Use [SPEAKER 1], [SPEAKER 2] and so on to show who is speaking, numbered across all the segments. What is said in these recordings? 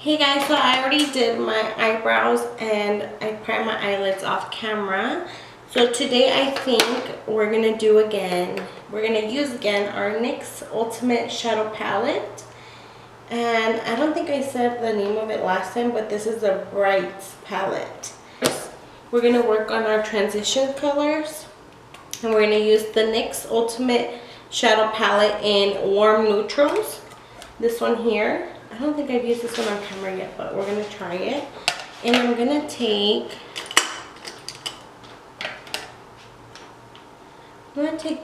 [SPEAKER 1] Hey guys, so I already did my eyebrows and I primed my eyelids off camera. So today I think we're gonna use again our NYX Ultimate Shadow Palette. And I don't think I said the name of it last time, but this is a Brights palette. We're gonna work on our transition colors. And we're gonna use the NYX Ultimate Shadow Palette in warm neutrals. This one here. I don't think I've used this one on camera yet, but we're gonna try it. And I'm gonna take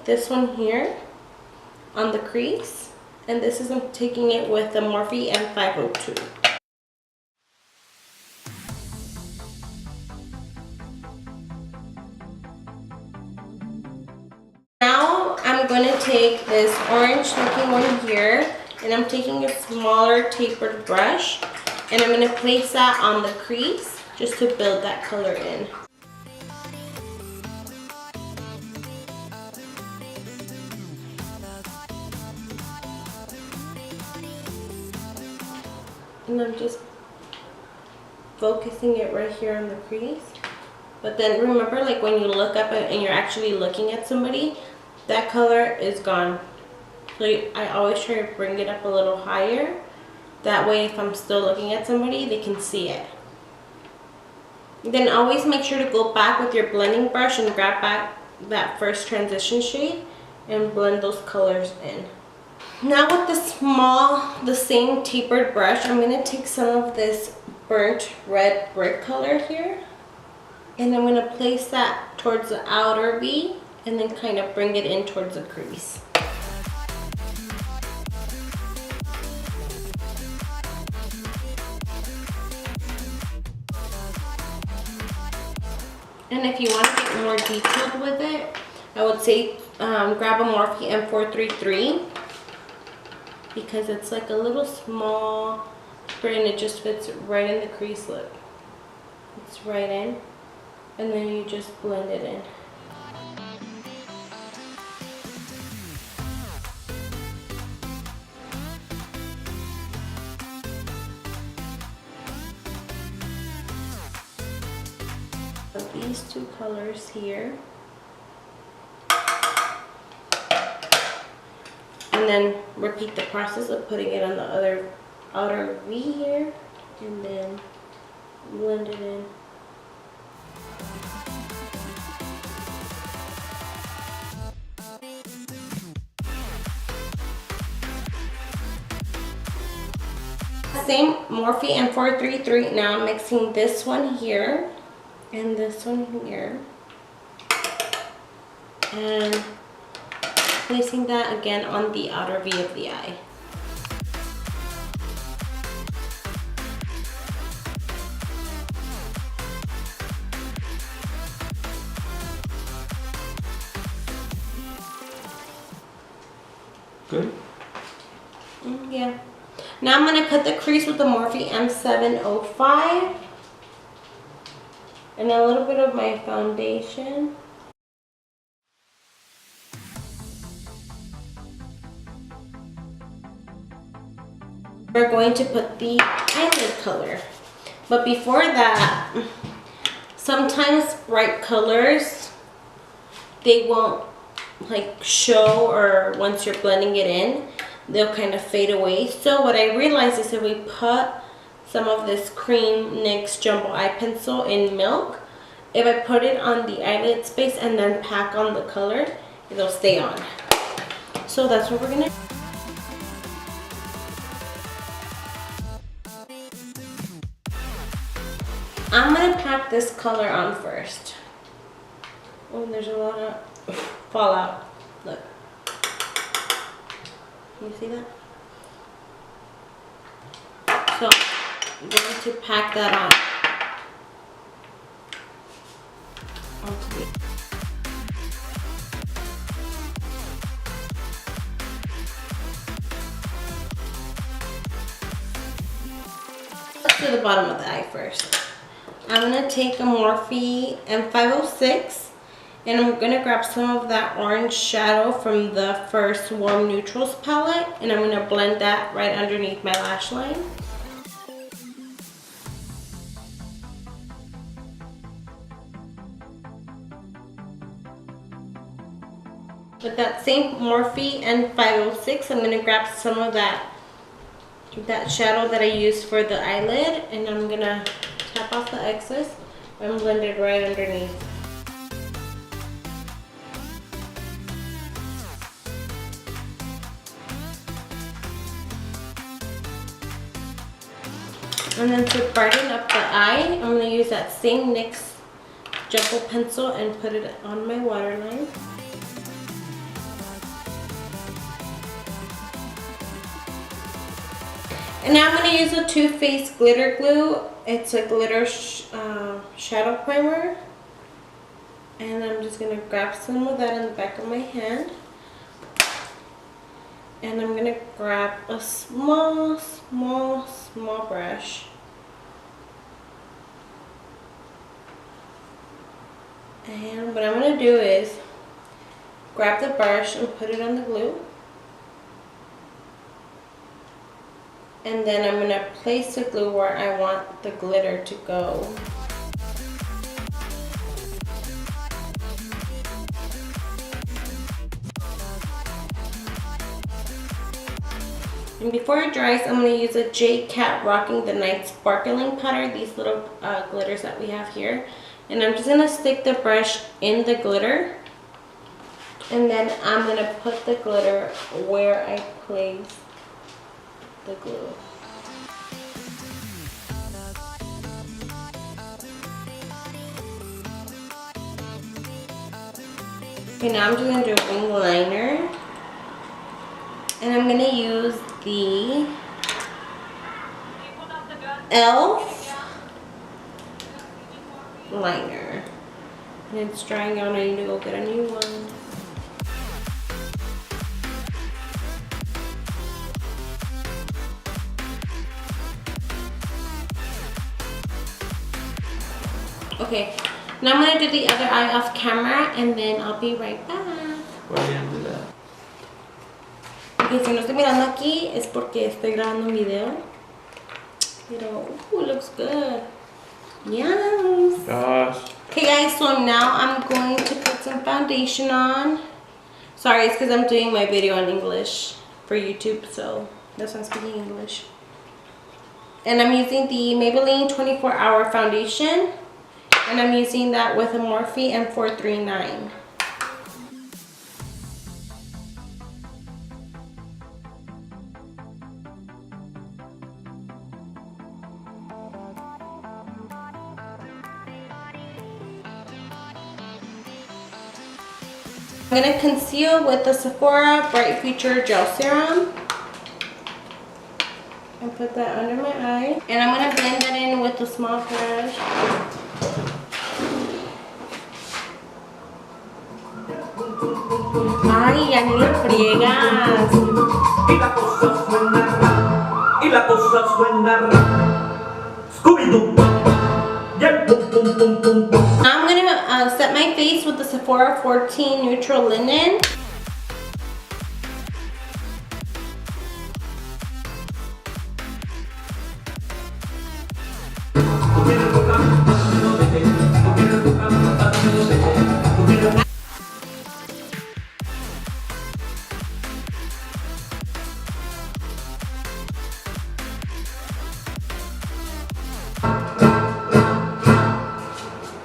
[SPEAKER 1] this one here on the crease, and this is, I'm taking it with the Morphe M502. Now I'm gonna take this orange looking one here, and I'm taking a smaller tapered brush, and I'm going to place that on the crease just to build that color in. And I'm just focusing it right here on the crease. But then remember, like when you look up and you're actually looking at somebody, that color is gone. So I always try to bring it up a little higher. That way if I'm still looking at somebody, they can see it. Then always make sure to go back with your blending brush and grab back that first transition shade and blend those colors in. Now with the same tapered brush, I'm going to take some of this burnt red brick color here. And I'm going to place that towards the outer V and then kind of bring it in towards the crease. And if you want to get more detailed with it, I would say grab a Morphe M433 because it's like a little small spray and it just fits right in the crease. Look, it's right in, and then you just blend it in. These two colors here, and then repeat the process of putting it on the other outer V here, and then blend it in. Same Morphe M433. Now I'm mixing this one here and this one here, and placing that again on the outer V of the eye.
[SPEAKER 2] Good?
[SPEAKER 1] Yeah. Now I'm going to cut the crease with the Morphe M705. And a little bit of my foundation. We're going to put the eyelid color. But before that, sometimes bright colors, they won't like show, or once you're blending it in, they'll kind of fade away. So what I realized is if we put some of this cream NYX Jumbo Eye Pencil in milk, if I put it on the eyelid space and then pack on the color, it'll stay on. So that's what we're gonna do. I'm gonna pack this color on first. Oh, there's a lot of fallout. Look. Can you see that? So I'm going to pack that on. Let's do the bottom of the eye first. I'm going to take a Morphe M506 And I'm going to grab some of that orange shadow from the first Warm Neutrals palette, and I'm going to blend that right underneath my lash line. with that same Morphe and 506, I'm gonna grab some of that shadow that I used for the eyelid, and I'm gonna tap off the excess and blend it right underneath. And then to brighten up the eye, I'm gonna use that same NYX Jumbo pencil and put it on my waterline. And now I'm going to use a Too Faced glitter glue. It's a glitter shadow primer. And I'm just going to grab some of that in the back of my hand. And I'm going to grab a small brush. And what I'm going to do is grab the brush and put it on the glue. And then I'm going to place the glue where I want the glitter to go. And before it dries, I'm going to use a J Cat Rocking the Night sparkling powder, these little glitters that we have here. And I'm just going to stick the brush in the glitter. And then I'm going to put the glitter where I place the glue. Okay, now I'm just going to do a wing liner. And I'm going to use the e.l.f. liner. And it's drying out, I need to go get a new one. Okay, now I'm going to do the other eye off camera and then I'll be right back.
[SPEAKER 2] Why are you going to do that?
[SPEAKER 1] Okay, si no estoy mirando aquí es porque estoy grabando un video. Pero, looks good. Yes.
[SPEAKER 2] Gosh.
[SPEAKER 1] Okay guys, so now I'm going to put some foundation on. Sorry, it's because I'm doing my video in English for YouTube, so that's why I'm speaking English. And I'm using the Maybelline 24-Hour Foundation. And I'm using that with a Morphe M439. I'm going to conceal with the Sephora Bright Future Gel Serum. And put that under my eye. And I'm going to blend that in with a small brush. Ay, ya ni le friegas.
[SPEAKER 3] Y la cosa suena ra, y la cosa suena ra. Scooby-Doo. Yeah, boom, boom, boom, boom, boom.
[SPEAKER 1] Now I'm gonna set my face with the Sephora 14 Neutral Linen.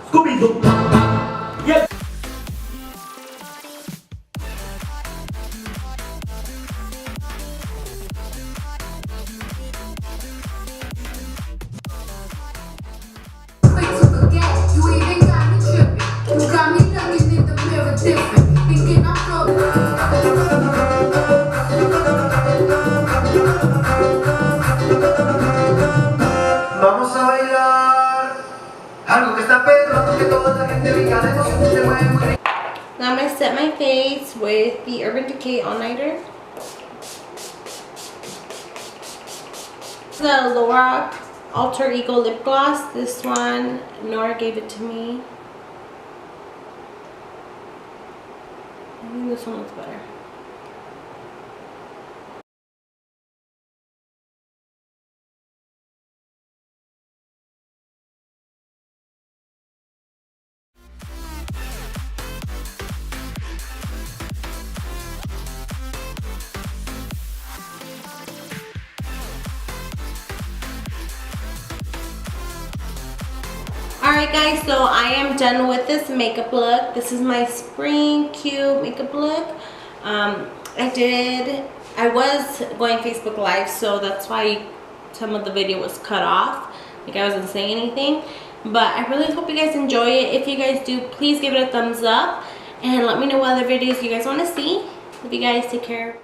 [SPEAKER 3] Scooby-Doo. Yeah.
[SPEAKER 4] Vamos a bailar algo que está perro, que toda la gente diga de emoción se mueve muy rico.
[SPEAKER 1] Now I'm gonna set my face with the Urban Decay All Nighter. The LORAC Alter Ego Lip Gloss. This one, Nora gave it to me. I think this one looks better. Alright guys, so I am done with this makeup look. This is my spring cute makeup look. I was going Facebook Live, so that's why some of the video was cut off. Like I wasn't saying anything. But I really hope you guys enjoy it. If you guys do, please give it a thumbs up. And let me know what other videos you guys want to see. Love you guys. Take care.